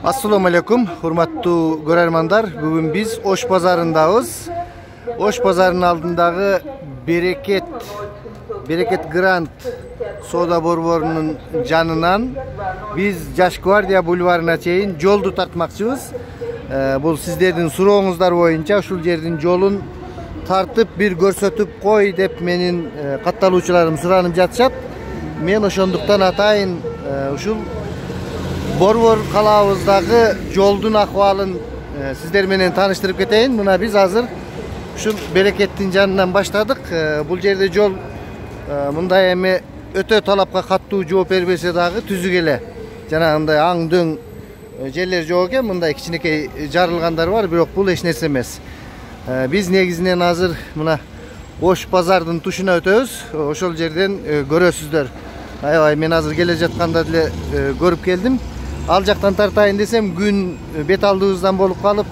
Assalamu alaikum, hurmattуу көрөрмандар. Бүгүн биз Ош базарындабыз. Ош базарынын алдындагы Берекет Гранд соода борборунун жанынан биз Жаш Гвардия бульварына чейин жолду тартмакчыбыз. Бул сиздердин сурооңуздар боюнча ушул жердин жолун тартып бир көрсөтүп кой деп менин катталуучуларым суранып жатышат. Мен ошондуктан атайын ушул Борбор калабыздагы жолдун акыбалын сиздер менен тааныштырып кетейин. Мына биз азыр ушул Берекеттин жанынан баштадык. Бул жерде жол мындай эми өтө талапка каттуу жооп бербесе дагы түзүк эле. Жанагындай аң дөң жерлер жок экен, мындай кичинекей жарылгандар бар, бирок бул эч нерсе эмес. Биз негизинен азыр мына Ош базардын тушуна өтөбүз. Ошол жерден көрөсүздөр. Аябай мен азыр келе жатканда деле көрүп келдим. Ал жактан тартайын десем күн бет алдыбыздан болуп калып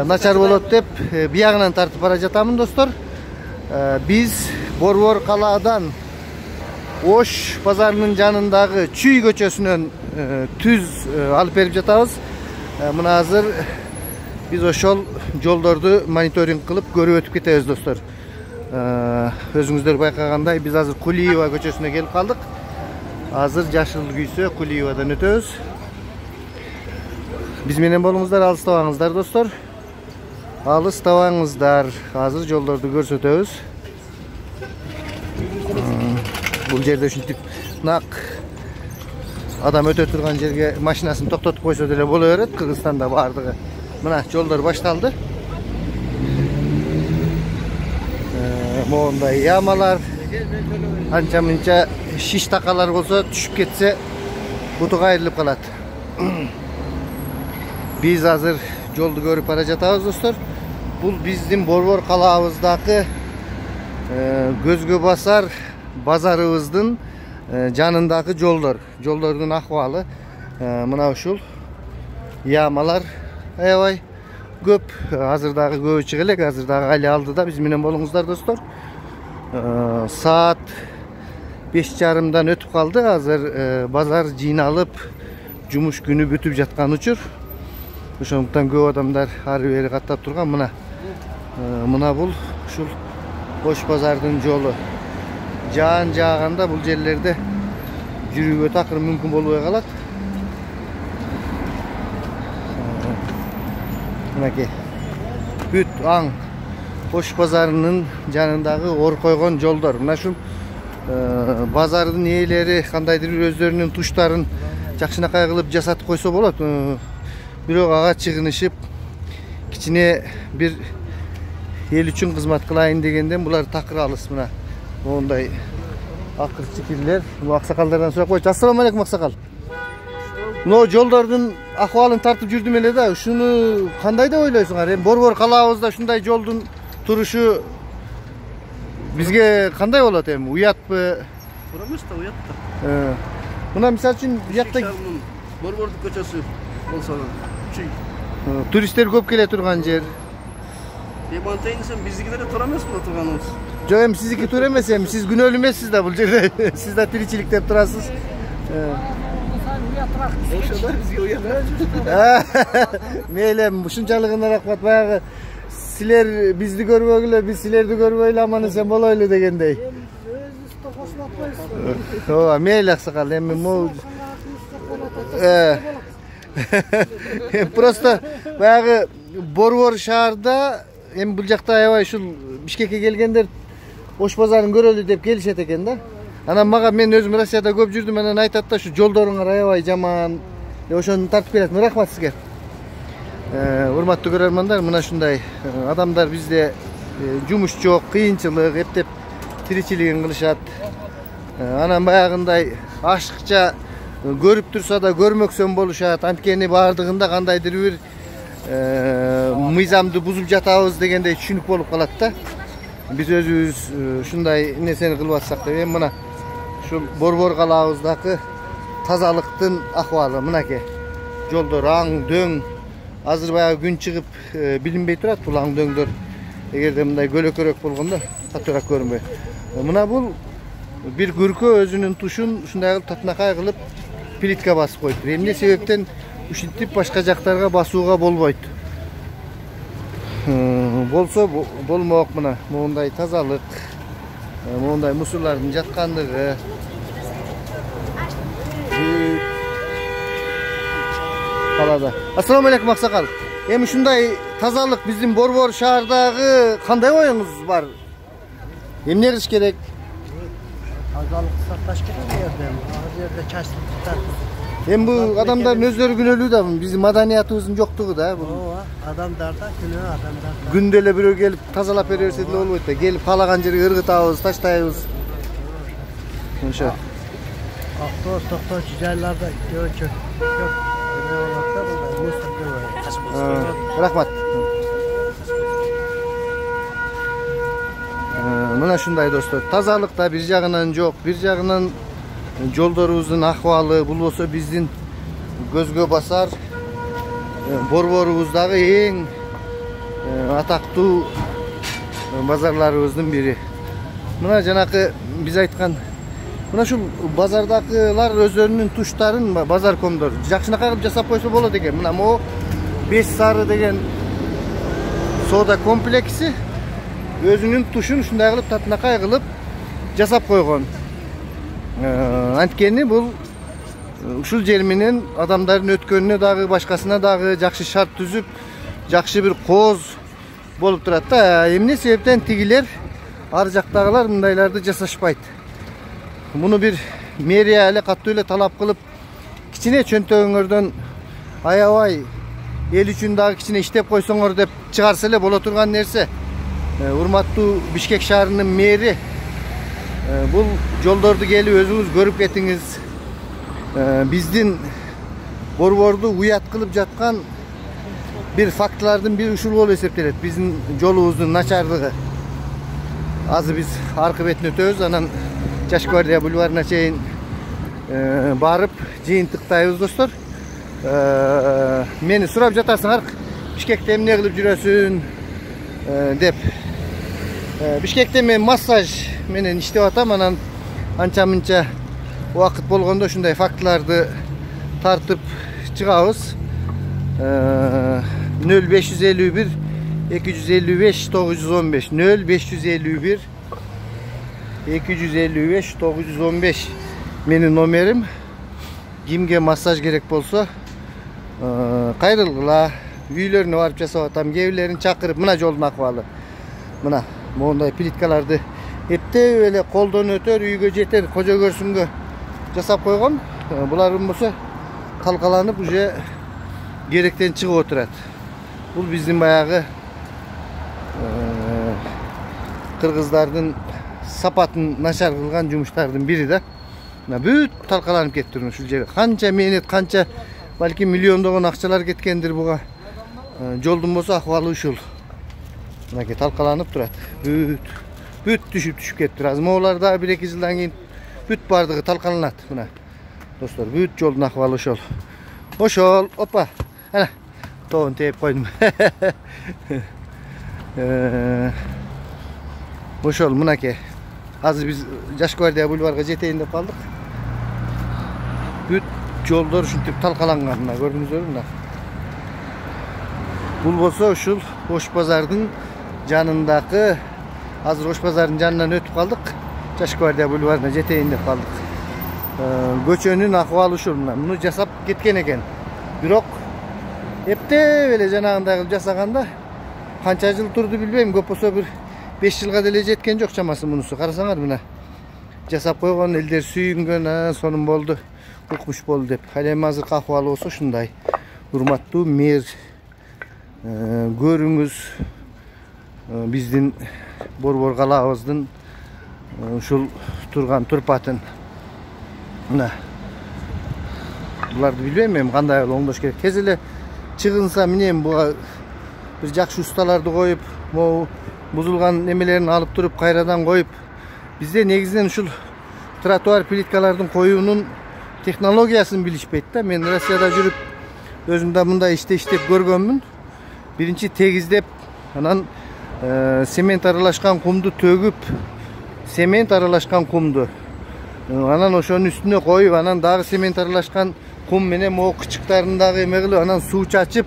начар болот деп биягынан тартып бара жатамын достор. Биз Борбор калаадан Ош базарынын жанындагы Чүй көчөсүнөн түз алып берип жатабыз. Мына азыр биз ошол жолдорду мониторинг кылып көрүп өтүп кетебиз достор. Өзүңүздөр байкагандай биз азыр Кулиева көчөсүнө келип калдык. Азыр жашыл күйсө Кулиевадан өтөбүз. Биз менен болуңуздар, алыстабаңыздар достор. Алыстабаңыздар. Азыр жолдорду көрсөтөбүз. Бул жерде ушинтип нак адам өтө турган жерге машинасын токтотуп койсо деле боло берет. Кыргызстанда бардыгы. Мына жолдор башталды. Моундай ямалар, анча мынча шиш такалар болсо түшүп кетсе бутуга айрылып калат. Биз азыр жолду көрүп бара жатабыз достор. Бул биздин Борбор калаабыздагы көзгө басар базарыбыздын жанындагы жолдор. Жолдордун акыбалы мына ушул ямалар аябай көп. Азыр дагы көбү чыга элек, азыр дагы али алдыда биз менен болуңуздар достор. Саат 5:30 өтүп калды. Азыр базар жыйналып, жумуш күнү бүтүп жаткан учур. Ошондуктан көп адамдар ары бери каттап турган. Мына бул ушул Ош базардын жолу. Жаан жааганда бул жерлерде жүрүүгө такыр мүмкүн болбой калат. Мынакей бүт аң Ош базарынын жанындагы ор койгон жолдор. Мына ушул базардын ээлери кандайдыр бир өздөрүнүн туштарын жакшынакай кылып жасатып койсо болот. Бирок ага чыгынышып кичине бир эл үчүн кызмат кылайын дегенден булар такыр алыс. Мына мондай акыр чикирлер. Бул аксакалдардан сурап койчу. Ассаламу алейкум аксакал. Но жолдордун акыбалын тартып жүрдүм эле да. Ушуну кандай деп ойлойсуңар? Борбор калаабызда ушундай жолдун турушу бизге кандай болот эми? Уятпы? Туура эмес да, уят да. Мына мисалы үчүн буякта Борбордун көчөсү болсо Чүй. Туристтер көп келе турган жер. Антайын десем биздики деле туура эмес боло турганыбыз. Жок, эми сиздики туура эмес, эми сиз күнөөлүү эмессиз да бул жерде. Сиз да тиричилик деп турасыз. Ошондой бизге уят. Мейле, ушунчалыгына рахмат. Баягы силер бизди көрбөгүлө, биз силерди көрбөйлү аман эсен болойлу дегендей. Өзүбүздү кошулуп атпайсызбы? Ооба, мейли аксакал, эми могу просто баягы Борбор шаарда эми бул жакта аябай ушул Бишкекке келгендер Ош базарын көрөлү деп келишет экен да. Анан мага мен өзүм Россияда көп жүрдүм, анан айтат да ушу жолдоруңар аябай жаман. Ошону тартып берет. Рахмат сизге. Урматтуу көрөрмандар, мына ушундай адамдар бизде жумуш жок, кыйынчылык, эптеп тиричилигин кылышат. Анан баягындай ашыкча көрүп турса да көрмөксөн болушат. Анткени бардыгында кандайдыр бир мыйзамды бузуп жатабыз дегендей түшүнүк болуп калат да. Биз өзүбүз ушундай нерсени кылып атсак деп, мына ушул Борбор калаабыздагы тазалыктын акыбалы мынакей. Жолдор аң дөң. Азыр баягы күн чыгып билинбей турат бул аң дөңдөр. Эгерде мындай көлөкөрөөк болгондо катуураак көрүнбөй. Мына бул бир күркө өзүнүн тушун ушундай кылып татынакай кылып плитка басып коюптур. Эмне себептен ушинтип башка жактарга басууга болбойт. Болсо болмок мына моундай тазалык, моундай мусурлардын жаткандыгы. Қалада. Ассаламу алейкум аксакал. Эми ушундай тазалык биздин Борбор шаардагы кандай оюңуз бар? Эмне кылыш керек? Тазалык сакташ керек жерде чачтык тартып. Эми бул адамдардын өздөрү күнөөлүү да, биздин маданиятыбыздын жоктугу да. Ооба, адамдарда күнөө адамдарда. Күндө эле бирөө келип тазалап бере берсе деле болбойт да. Келип каалаган жерге ыргытабыз, таштайбыз. Ошо. Автобус токтоочу жайларда көчөп рахмат. Мына ушундай достор, тазалык да бир жагынан жок, бир жагынан жолдорубуздун акыбалы, бул болсо биздин көзгө басар Борборубуздагы эң атактуу базарларыбыздын бири. Мына жанакы биз айткан мына ушул базардагылар өздөрүнүн туштарын базар комдор жакшынакай кылып жасап койсо болот экен. Мына могу 5 сары деген соода комплекси өзүнүн тушун ушундай кылып татынакай кылып жасап койгон. Анткени бул ушул жер менен адамдардын өткөнүнө дагы башкасына дагы жакшы шарт түзүп, жакшы бир кооз болуп турат да. Эмне себептен тигилер ар жактагылар мындайларды жасашпайт? Муну бир мэрия эле каттуу эле талап кылып, кичине чөнтөгүңөрдөн аябай эл үчүн дагы кичине иштеп койсоңор деп чыгарса эле боло турган нерсе. Урматтуу Бишкек шаарынын мэри, бул жолдорду келип өзүңүз көрүп кетиңиз. Биздин Борборду уят кылып жаткан бир фактылардын бири ушул болуп эсептелет. Биздин жолубуздун начардыгы. Азыр биз аркы бетине өтөбүз, анан Жаш гвардия бульварына чейин барып жыйынтыктайбыз достор. Мени сурап жатасыңар, Бишкекте эмне кылып жүрөсүн деп. Бишкекте мен массаж менен иштеп атам, анан анча-мынча убакыт болгондо ушундай фактыларды тартып чыгабыз. 0551 255 915 0551 255 915 менин номерим. Кимге массаж керек болсо кайрылгыла, үйлөрүнө барып жасап атам, кээ бирлерин чакырып. Мына жолдун акыбалы. Мына моундай плиткаларды эптеп эле колдон өтөр, үйгө жетер, кожо көрсүнгө жасап койгон. Булардын болсо талкаланып уже керектен чыгып отурат. Бул биздин баягы кыргыздардын сапатын начар кылган жумуштардын бири да. Бүт талкаланып кетти ушул жерге. Канча мээнет, канча балки миллиондогон акчалар кеткендир буга. Жолдун болсо акыбалы ушул. Мынакей талкаланып турат. Бүт түшүп кетти. Азыр могулар дагы 1-2 жылдан кийин бүт бардыгы талкаланат. Мына достор, бүт жолдун акыбалы ошол. Ошол, опа. Ана, тоон тээп койдум. Ошол мынакей. Азыр биз Жаш гвардия бульварга жетейин деп калдык. Бүт жолдор ушинтип талкаланган, мына көрдүңүздөр мына. Бул болсо ушул Ош базардын жанындагы, азыр Ош базардын жанынан өтүп калдык. Жаш гвардия бульварына жетейин деп калдык. Көчөнүн акыбалы ушул мына. Муну жасап кеткен экен. Бирок эптеп эле жанагындай кылып жасаганда канча жыл турду билбейм, көп болсо бир 5 жылга деле жеткен жок чамасы мунусу. Карасаңар мына. Жасап койгон, элдер сүйүнгөн, сонун болду, укмуш болду деп. Ал эми азыркы акыбалы болсо ушундай. Урматтуу мэр, көрүңүз биздин Борбор калаабыздын ушул турган турпатын. Мына. Буларды билбейм эми кандай оңдош керек. Тез эле чыгынса менен буга бир жакшы усталарды коюп, могу бузулган немелерин алып туруп кайрадан коюп. Бизде негизинен ушул тротуар плиткалардын коюунун технологиясын билишпейт да. Мен Россияда жүрүп өзүм да мындай иштеп көргөнмүн. Биринчи тегиздеп, анан цемент аралашкан кумду төгүп, цемент аралашкан кумду анан ошонун үстүнө коюп, анан дагы цемент аралашкан kum menен o kıçıklarındagı eме kılıp anan suu çaçıp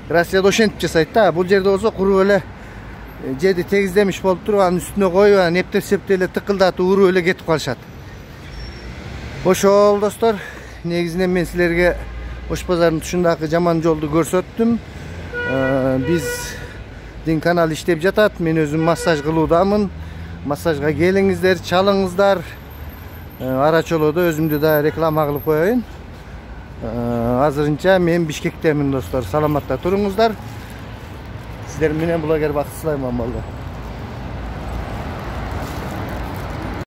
Rossiyada oşentip жасайт да. Бул жерде болсо куруп эле жерди тегиздемиш болуп туруп анын үстүнө коюп анан эптеп септеп эле тыкылдатып уруп эле кетип калышат. Ошол достор, негизинен мен силерге Ош базарынын тушундагы жаман жолду көрсөттүм. Биздин канал иштеп жатат. Мен өзүм массаж кылуудамын. Массажга келиңиздер, чалыңыздар. Ара чолодо өзүмдү да реклама кылып коеюн. Азырынча мен Бишкектемин достор. Саламатта туруңуздар. Сиздер менен блогер Бакыт Сулайман болду.